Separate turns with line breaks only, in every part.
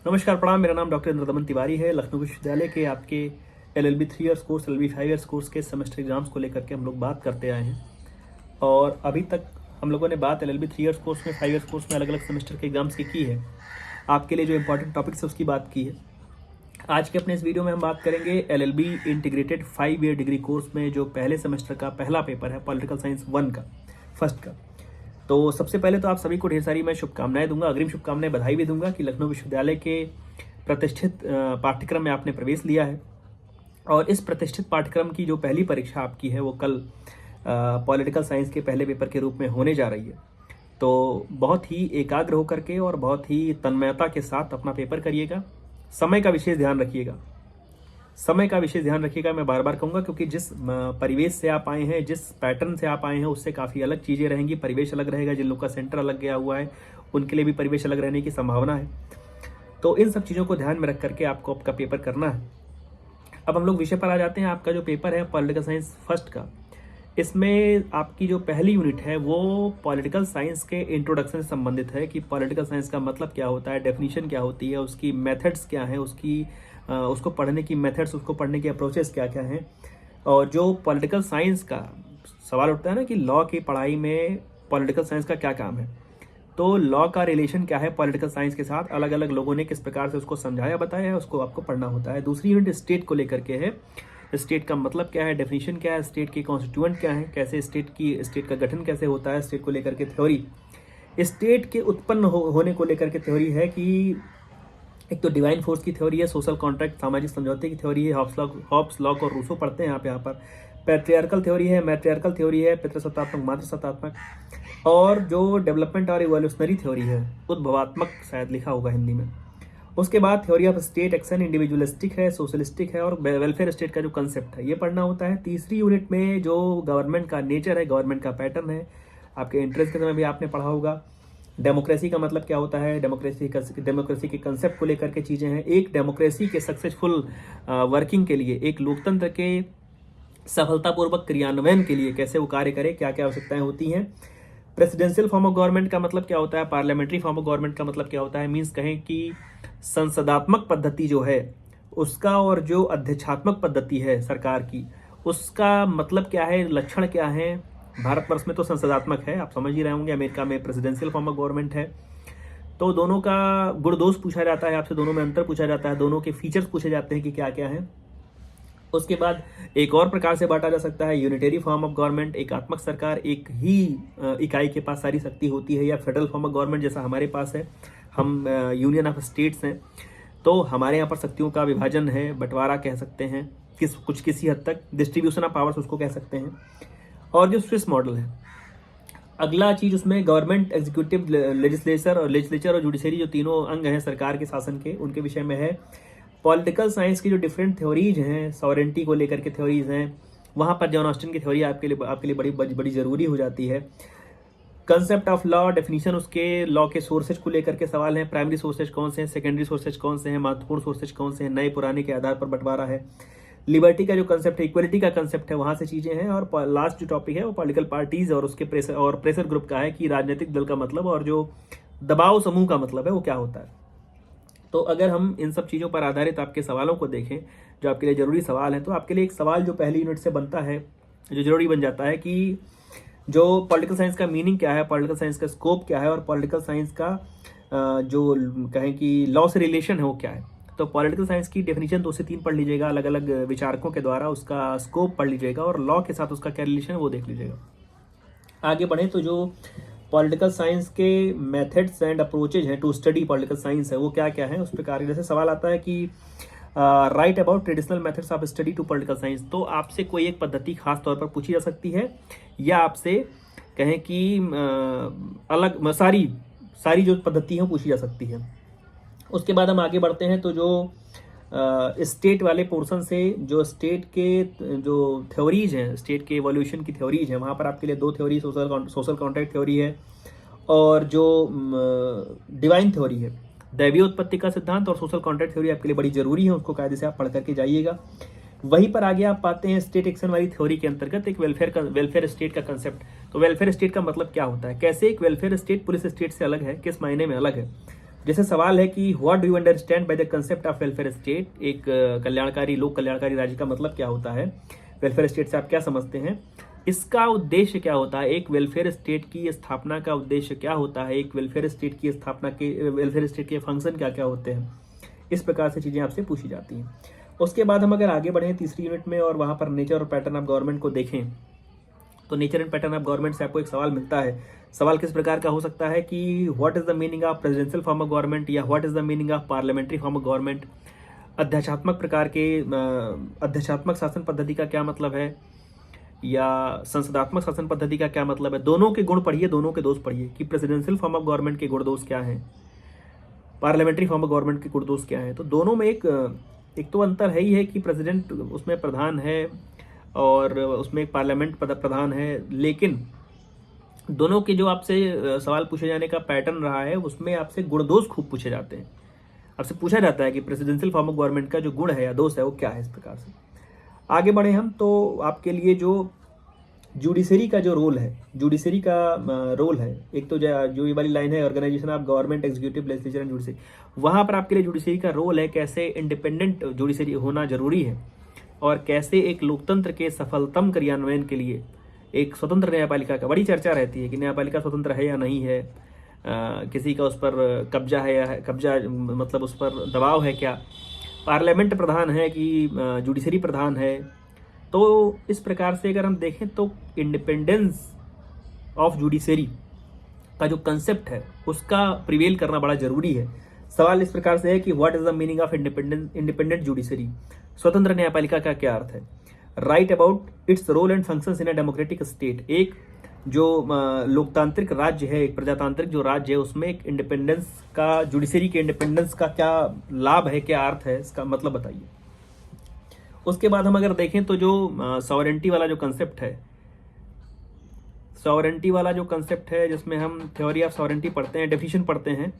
नमस्कार प्रणाम। मेरा नाम डॉक्टर इंद्रदमन तिवारी है। लखनऊ विश्वविद्यालय के आपके LLB 3 years course, LLB 5 years course के सेमेस्टर एग्जाम्स को लेकर के हम लोग बात करते आए हैं। और अभी तक हम लोगों ने बात एलएलबी 3 ईयर्स कोर्स में, 5 ईयर्स कोर्स में अलग अलग सेमेस्टर के एग्जाम्स की है। आपके लिए जो इंपॉर्टेंट टॉपिक्स है उसकी बात की है। आज के अपने इस वीडियो में हम बात करेंगे LLB integrated 5 year degree course में जो पहले सेमेस्टर का पहला पेपर है पॉलिटिकल साइंस 1 का, फर्स्ट का। तो सबसे पहले तो आप सभी को ढेर सारी मैं शुभकामनाएं दूंगा, अग्रिम शुभकामनाएं, बधाई भी दूंगा कि लखनऊ विश्वविद्यालय के प्रतिष्ठित पाठ्यक्रम में आपने प्रवेश लिया है। और इस प्रतिष्ठित पाठ्यक्रम की जो पहली परीक्षा आपकी है वो कल पॉलिटिकल साइंस के पहले पेपर के रूप में होने जा रही है। तो बहुत ही एकाग्र होकर के और बहुत ही तन्मयता के साथ अपना पेपर करिएगा। समय का विशेष ध्यान रखिएगा, समय का विशेष ध्यान रखिएगा। मैं बार बार कहूँगा क्योंकि जिस परिवेश से आप आए हैं, जिस पैटर्न से आप आए हैं, उससे काफ़ी अलग चीज़ें रहेंगी। परिवेश अलग रहेगा, जिन लोग का सेंटर अलग गया हुआ है उनके लिए भी परिवेश अलग रहने की संभावना है। तो इन सब चीज़ों को ध्यान में रख करके आपको आपका पेपर करना है। अब हम लोग विषय पर आ जाते हैं। आपका जो पेपर है पॉलिटिकल साइंस फर्स्ट का, इसमें आपकी जो पहली यूनिट है वो पॉलिटिकल साइंस के इंट्रोडक्शन से संबंधित है कि पॉलिटिकल साइंस का मतलब क्या होता है, डेफिनेशन क्या होती है, उसकी मेथड्स क्या है, उसको पढ़ने की मेथड्स, उसको पढ़ने की अप्रोचेस क्या क्या हैं। और जो पॉलिटिकल साइंस का सवाल उठता है ना कि लॉ की पढ़ाई में पॉलिटिकल साइंस का क्या काम है, तो लॉ का रिलेशन क्या है पॉलिटिकल साइंस के साथ, अलग अलग लोगों ने किस प्रकार से उसको समझाया बताया है, उसको आपको पढ़ना होता है। दूसरी यूनिट स्टेट को लेकर के है। स्टेट का मतलब क्या है, डेफिनेशन क्या है, स्टेट के कॉन्स्टिट्यूएंट क्या है, कैसे स्टेट का गठन कैसे होता है, स्टेट को लेकर के थ्योरी, स्टेट के उत्पन्न होने को लेकर के थ्योरी है कि एक तो डिवाइन फोर्स की थ्योरी है, सोशल कॉन्ट्रैक्ट, सामाजिक समझौते की थ्योरी है, हॉब्स लॉक और रूसो पढ़ते हैं आप यहाँ पर। पैट्रियार्कल थ्योरी है, मैट्रियार्कल थ्योरी है, पितृसत्तात्मक मातृसत्तात्मक, और जो डेवलपमेंट और इवोल्यूशनरी थ्योरी है, उद्भवात्मक शायद लिखा होगा हिंदी में। उसके बाद theory of state action, individualistic है, सोशलिस्टिक है, और वेलफेयर स्टेट का जो कंसेप्ट है ये पढ़ना होता है। तीसरी यूनिट में जो गवर्नमेंट का नेचर है, गवर्नमेंट का पैटर्न है, आपके इंटरेस्ट के समय भी आपने पढ़ा होगा। डेमोक्रेसी का मतलब क्या होता है, डेमोक्रेसी के कंसेप्ट को लेकर के चीज़ें हैं। एक डेमोक्रेसी के सक्सेसफुल वर्किंग के लिए, एक लोकतंत्र के सफलतापूर्वक क्रियान्वयन के लिए कैसे वो कार्य करे, क्या क्या आवश्यकताएं होती हैं। प्रेसिडेंशियल फॉर्म ऑफ गवर्नमेंट का मतलब क्या होता है, पार्लियामेंट्री फॉर्म ऑफ गवर्नमेंट का मतलब क्या होता है, मीन्स कहें कि संसदात्मक पद्धति जो है उसका और जो अध्यक्षात्मक पद्धति है सरकार की, उसका मतलब क्या है, लक्षण क्या है। भारतवर्ष में तो संसदात्मक है, आप समझ ही रहे होंगे। अमेरिका में प्रेसिडेंशियल फॉर्म ऑफ गवर्नमेंट है। तो दोनों का गुण दोष पूछा जाता है आपसे, दोनों में अंतर पूछा जाता है, दोनों के फीचर्स पूछे जाते हैं कि क्या क्या है। उसके बाद एक और प्रकार से बांटा जा सकता है, यूनिटरी फॉर्म ऑफ गवर्नमेंट, एकात्मक सरकार, एक ही इकाई के पास सारी शक्ति होती है, या फेडरल फॉर्म ऑफ गवर्नमेंट जैसा हमारे पास है, हम यूनियन ऑफ स्टेट्स हैं, तो हमारे यहाँ पर शक्तियों का विभाजन है, बंटवारा कह सकते हैं, किसी हद तक डिस्ट्रीब्यूशन ऑफ पावर्स उसको कह सकते हैं। और जो स्विस मॉडल है, अगला चीज उसमें गवर्नमेंट, एग्जीक्यूटिव, लेजिस्लेचर और जुडिशरी, जो तीनों अंग हैं सरकार के शासन के, उनके विषय में है। पॉलिटिकल साइंस की जो डिफरेंट थ्योरीज हैं, सॉवरेंटी को लेकर के थ्योरीज हैं, वहाँ पर जॉन ऑस्टिन की थ्योरी आपके लिए बड़ी जरूरी हो जाती है। कंसेप्ट ऑफ लॉ, डेफिनेशन, उसके लॉ के सोर्सेज को लेकर के सवाल हैं। प्राइमरी सोर्सेज कौन से हैं, सेकेंडरी सोर्सेज कौन से हैं, महत्वपूर्ण सोर्सेज कौन से हैं, नए पुराने के आधार पर बंटवारा है। लिबर्टी का जो कंसेप्ट है, इक्वलिटी का कंसेप्ट है, वहां से चीजें हैं। और लास्ट जो टॉपिक है वो पॉलिटिकल पार्टीज और उसके प्रेशर ग्रुप का है कि राजनीतिक दल का मतलब और जो दबाव समूह का मतलब है वो क्या होता है। तो अगर हम इन सब चीज़ों पर आधारित आपके सवालों को देखें जो आपके लिए ज़रूरी सवाल है, तो आपके लिए एक सवाल जो पहली यूनिट से बनता है, जो जरूरी बन जाता है कि जो पॉलिटिकल साइंस का मीनिंग क्या है, पॉलिटिकल साइंस का स्कोप क्या है, और पॉलिटिकल साइंस का जो कहें कि लॉ से रिलेशन है वो क्या है। तो पॉलिटिकल साइंस की डेफिनेशन 2 से 3 पढ़ लीजिएगा अलग अलग विचारकों के द्वारा, उसका स्कोप पढ़ लीजिएगा, और लॉ के साथ उसका क्या रिलेशन है वो देख लीजिएगा। आगे बढ़े तो जो पॉलिटिकल साइंस के मेथड्स एंड अप्रोचेज हैं टू स्टडी पॉलिटिकल साइंस है वो क्या क्या है, उस प्रकार जैसे सवाल आता है कि write about traditional methods of study to political science, तो आपसे कोई एक पद्धति खास तौर पर पूछी जा सकती है, या आपसे कहें कि अलग सारी जो पद्धति है पूछी जा सकती है। उसके बाद हम आगे बढ़ते हैं तो जो स्टेट वाले पोर्शन से जो स्टेट के जो थ्योरीज हैं, स्टेट के इवोल्यूशन की थ्योरीज हैं, वहाँ पर आपके लिए 2 थ्योरी, सोशल कॉन्ट्रैक्ट थ्योरी है और जो डिवाइन थ्योरी है, दैवीय उत्पत्ति का सिद्धांत, और सोशल कॉन्ट्रैक्ट थ्योरी आपके लिए बड़ी जरूरी है, उसको कायदे से आप पढ़ करके जाइएगा। वहीं पर आगे आप पाते हैं स्टेट एक्शन वाली थ्योरी के अंतर्गत एक वेलफेयर स्टेट का कंसेप्ट। तो वेलफेयर स्टेट का मतलब क्या होता है, कैसे एक वेलफेयर स्टेट पुलिस स्टेट से अलग है, किस मायने में अलग है, जैसे सवाल है कि what do you understand by the concept of welfare state, एक कल्याणकारी लोक कल्याणकारी राज्य का मतलब क्या होता है, वेलफेयर स्टेट से आप क्या समझते हैं, इसका उद्देश्य क्या होता है, एक वेलफेयर स्टेट की स्थापना का उद्देश्य क्या होता है, एक वेलफेयर स्टेट की स्थापना के वेलफेयर स्टेट के फंक्शन क्या क्या होते हैं, इस प्रकार से चीज़ें आपसे पूछी जाती हैं। उसके बाद हम अगर आगे बढ़ें तीसरी यूनिट में और वहाँ पर नेचर और पैटर्न ऑफ गवर्नमेंट को देखें, तो nature and pattern of government से आपको एक सवाल मिलता है। सवाल किस प्रकार का हो सकता है कि what is the meaning of presidential form of government, या what is the meaning of parliamentary form of government, अध्यात्मक प्रकार के अध्यात्मक शासन पद्धति का क्या मतलब है, या संसदात्मक शासन पद्धति का क्या मतलब है। दोनों के गुण पढ़िए, दोनों के दोष पढ़िए कि प्रेसिडेंशियल फॉर्म ऑफ गवर्नमेंट के गुण दोष क्या हैं, पार्लियामेंट्री फॉर्म ऑफ गवर्नमेंट के गुण दोष क्या हैं। तो दोनों में एक तो अंतर है ही है कि प्रेसिडेंट उसमें प्रधान है और उसमें एक पार्लियामेंट प्रधान है, लेकिन दोनों के जो आपसे सवाल पूछे जाने का पैटर्न रहा है उसमें आपसे गुण दोष खूब पूछे जाते हैं। आपसे पूछा जाता है कि प्रेसिडेंशियल फॉर्म ऑफ गवर्नमेंट का जो गुण है या दोष है वो क्या है। इस प्रकार से आगे बढ़े हम, तो आपके लिए जो जुडिशरी का जो रोल है, जुडिशरी का रोल है, एक तो जो ये वाली लाइन है organisation of government executive legislature and judiciary, वहाँ पर आपके लिए जुडिशरी का रोल है, कैसे इंडिपेंडेंट जुडिशरी होना जरूरी है और कैसे एक लोकतंत्र के सफलतम क्रियान्वयन के लिए एक स्वतंत्र न्यायपालिका का बड़ी चर्चा रहती है कि न्यायपालिका स्वतंत्र है या नहीं है, किसी का उस पर कब्जा है या कब्जा मतलब उस पर दबाव है क्या, पार्लियामेंट प्रधान है कि जुडिशरी प्रधान है। तो इस प्रकार से अगर हम देखें तो इंडिपेंडेंस ऑफ जुडिशरी का जो कंसेप्ट है उसका प्रिवेल करना बड़ा जरूरी है। सवाल इस प्रकार से है कि what is the meaning of independent judiciary, स्वतंत्र न्यायपालिका का क्या अर्थ है, write about its role and functions in a democratic state, एक जो लोकतांत्रिक राज्य है, एक प्रजातांत्रिक जो राज्य है उसमें एक इंडिपेंडेंस का, जुडिशरी के इंडिपेंडेंस का क्या लाभ है, क्या अर्थ है, इसका मतलब बताइए। उसके बाद हम अगर देखें तो जो सॉवरेंटी वाला जो कंसेप्ट है, सॉवरेंटी वाला जो कंसेप्ट है जिसमें हम थ्योरी ऑफ सॉवरेंटी पढ़ते हैं, डेफिनेशन पढ़ते हैं,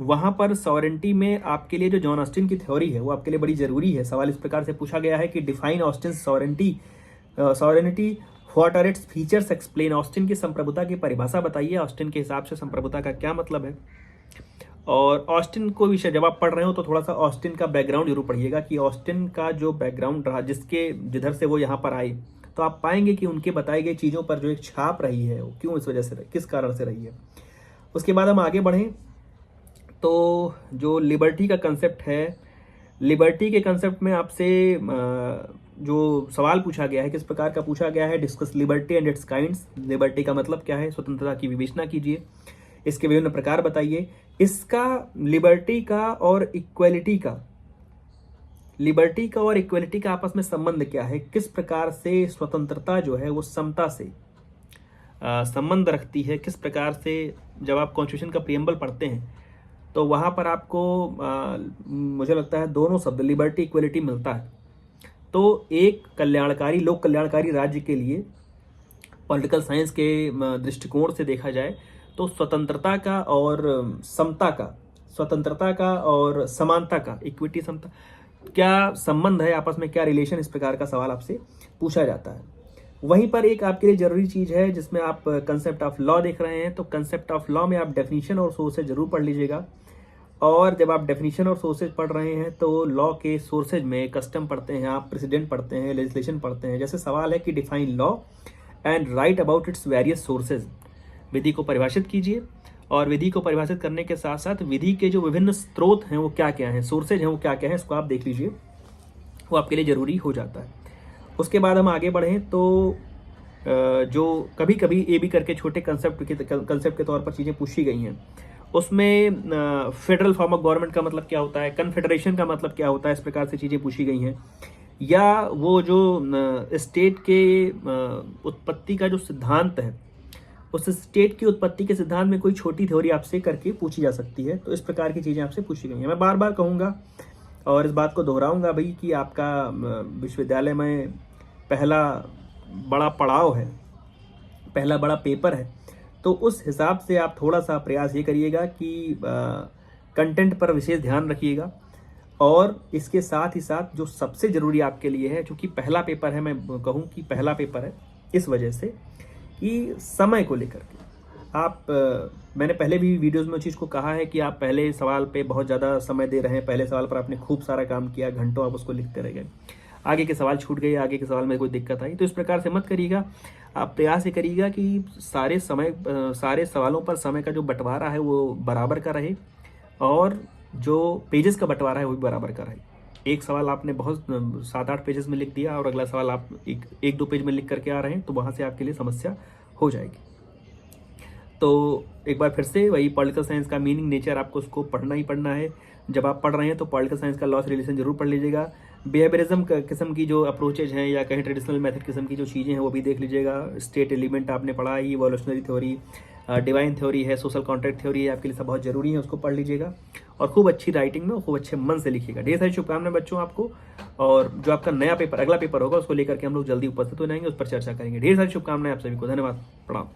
वहाँ पर सॉवरेंटी में आपके लिए जो जॉन ऑस्टिन की थ्योरी है वो आपके लिए बड़ी जरूरी है। सवाल इस प्रकार से पूछा गया है कि define Austin sovereignty what are its features, explain, Austin की संप्रभुता की परिभाषा बताइए, ऑस्टिन के हिसाब से संप्रभुता का क्या मतलब है। और ऑस्टिन को विषय जब आप पढ़ रहे हो तो थोड़ा सा ऑस्टिन का बैकग्राउंड जरूर पढ़िएगा कि ऑस्टिन का जो बैकग्राउंड रहा, जिधर से वो यहाँ पर आए, तो आप पाएंगे कि उनके बताई गई चीज़ों पर जो एक छाप रही है वो क्यों, इस वजह से, किस कारण से रही है। उसके बाद हम आगे बढ़ें तो जो लिबर्टी का कंसेप्ट है, लिबर्टी के कंसेप्ट में आपसे जो सवाल पूछा गया है किस प्रकार का पूछा गया है, discuss liberty and it's kinds, liberty का मतलब क्या है, स्वतंत्रता की विवेचना कीजिए, इसके विभिन्न प्रकार बताइए, इसका लिबर्टी का और इक्वलिटी का, लिबर्टी का और इक्वलिटी का आपस में संबंध क्या है, किस प्रकार से स्वतंत्रता जो है वो समता से संबंध रखती है, किस प्रकार से जब आप कॉन्स्टिट्यूशन का प्रियम्बल पढ़ते हैं तो वहाँ पर आपको मुझे लगता है दोनों शब्द लिबर्टी इक्वलिटी मिलता है। तो एक कल्याणकारी लोक कल्याणकारी राज्य के लिए पॉलिटिकल साइंस के दृष्टिकोण से देखा जाए तो स्वतंत्रता का और समता का, स्वतंत्रता का और समानता का, इक्विटी समता, क्या संबंध है आपस में, क्या रिलेशन, इस प्रकार का सवाल आपसे पूछा जाता है। वहीं पर एक आपके लिए जरूरी चीज है जिसमें आप कंसेप्ट ऑफ लॉ देख रहे हैं, तो कंसेप्ट ऑफ लॉ में आप डेफिनेशन और सोर्सेज जरूर पढ़ लीजिएगा। और जब आप डेफिनेशन और सोर्सेज पढ़ रहे हैं तो लॉ के सोर्सेज में कस्टम पढ़ते हैं, आप प्रेसिडेंट पढ़ते हैं, लेजिस्लेशन पढ़ते हैं। जैसे सवाल है कि define law and right about its various sources, विधि को परिभाषित कीजिए और विधि को परिभाषित करने के साथ साथ विधि के जो विभिन्न स्रोत हैं वो क्या क्या हैं, सोर्सेज हैं वो क्या क्या हैं, इसको आप देख लीजिए, वो आपके लिए जरूरी हो जाता है। उसके बाद हम आगे बढ़ें तो जो कभी कभी ए बी करके छोटे कंसेप्ट के तौर पर चीज़ें पूछी गई हैं, उसमें फेडरल फॉर्म ऑफ गवर्नमेंट का मतलब क्या होता है, कन्फेडरेशन का मतलब क्या होता है, इस प्रकार से चीज़ें पूछी गई हैं। या वो जो स्टेट के उत्पत्ति का जो सिद्धांत है, उस स्टेट की उत्पत्ति के सिद्धांत में कोई छोटी थ्योरी आपसे करके पूछी जा सकती है। तो इस प्रकार की चीज़ें आपसे पूछी गई हैं। मैं बार बार कहूँगा और इस बात को दोहराऊंगा भाई कि आपका विश्वविद्यालय में पहला बड़ा पड़ाव है, पहला बड़ा पेपर है, तो उस हिसाब से आप थोड़ा सा प्रयास ये करिएगा कि कंटेंट पर विशेष ध्यान रखिएगा। और इसके साथ ही साथ जो सबसे ज़रूरी आपके लिए है, चूँकि पहला पेपर है, मैं कहूँ कि पहला पेपर है, इस वजह से कि समय को लेकर के मैंने पहले भी वीडियोस में उस चीज़ को कहा है कि आप पहले सवाल पे बहुत ज़्यादा समय दे रहे हैं, पहले सवाल पर आपने खूब सारा काम किया, घंटों आप उसको लिखते रह गए, आगे के सवाल छूट गए, आगे के सवाल में कोई दिक्कत आई, तो इस प्रकार से मत करिएगा। आप प्रयास ये करिएगा कि सारे सवालों पर समय का जो बंटवारा है वो बराबर का रहे, और जो पेजेस का बंटवारा है वो भी बराबर का रहे। एक सवाल आपने बहुत 7-8 पेजेस में लिख दिया और अगला सवाल आप एक 2 पेज में लिख करके आ रहे हैं, तो वहाँ से आपके लिए समस्या हो जाएगी। तो एक बार फिर से वही पॉलिटिकल साइंस का मीनिंग, नेचर, आपको उसको पढ़ना ही पढ़ना है। जब आप पढ़ रहे हैं तो पॉलिटिकल साइंस का लॉस रिलेशन जरूर पढ़ लीजिएगा। बिहेवियरिज्म किस्म की जो अप्रोचेज हैं या कहीं ट्रेडिशनल मेथड किस्म की जो चीज़ें हैं वो भी देख लीजिएगा। स्टेट एलिमेंट आपने पढ़ा ही, इवोल्यूशनरी थ्योरी, डिवाइन थ्योरी है, सोशल कॉन्ट्रैक्ट थ्योरी है, आपके लिए सब बहुत जरूरी है, उसको पढ़ लीजिएगा और खूब अच्छी राइटिंग में खूब अच्छे मन से लिखिएगा। ढेर सारी शुभकामनाएं बच्चों आपको, और जो आपका नया पेपर, अगला पेपर होगा, उसको लेकर के हम लोग जल्दी उपस्थित हो जाएंगे, उस पर चर्चा करेंगे। ढेर सारी शुभकामनाएं आप सभी को। धन्यवाद। प्रणाम।